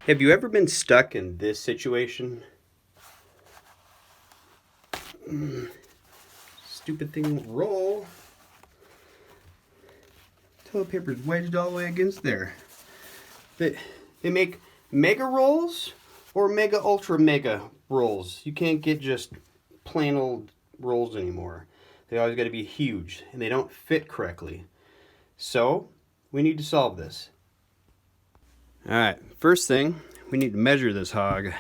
Have you ever been stuck in this situation? Stupid thing won't roll. Toilet paper's wedged all the way against there. They make mega rolls or mega ultra mega rolls. You can't get just plain old rolls anymore. They always got to be huge and they don't fit correctly. So we need to solve this. Alright, first thing, we need to measure this hog.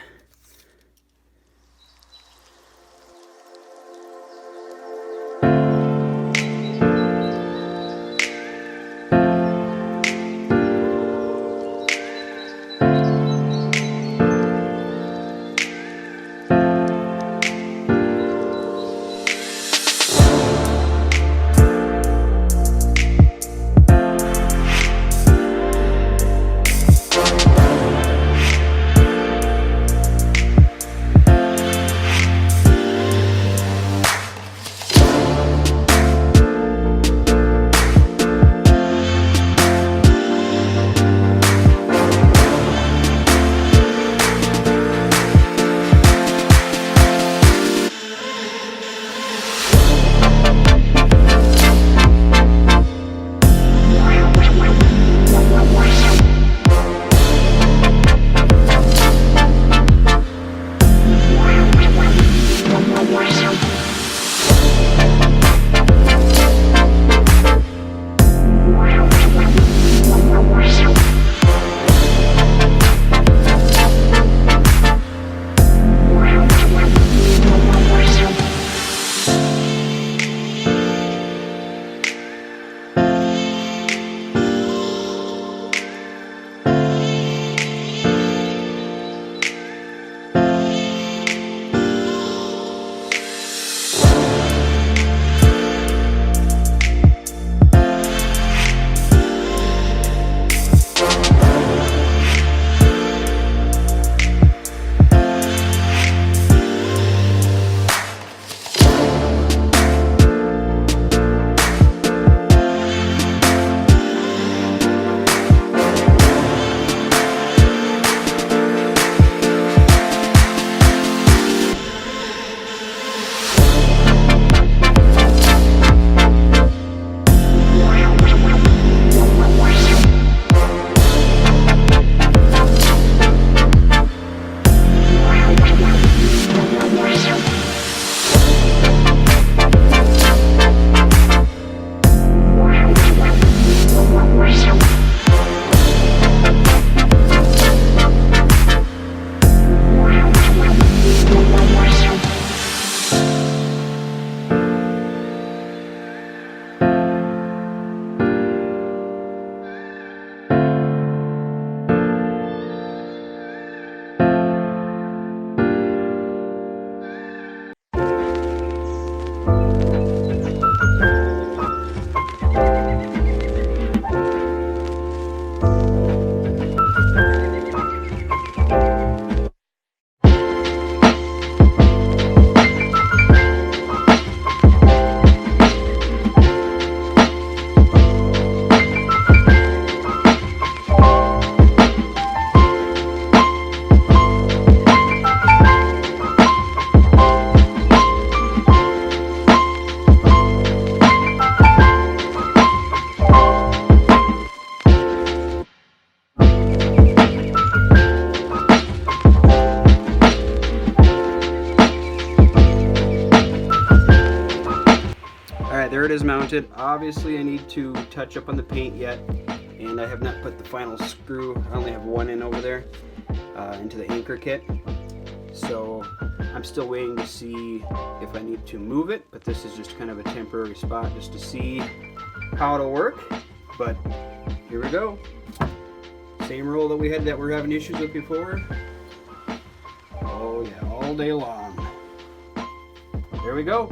Alright, there it is mounted. Obviously I need to touch up on the paint yet, and I have not put the final screw, I only have one in over there, into the anchor kit. So I'm still waiting to see if I need to move it, but this is just kind of a temporary spot just to see how it'll work. But here we go. Same roll that we're having issues with before. Oh yeah, all day long. There we go.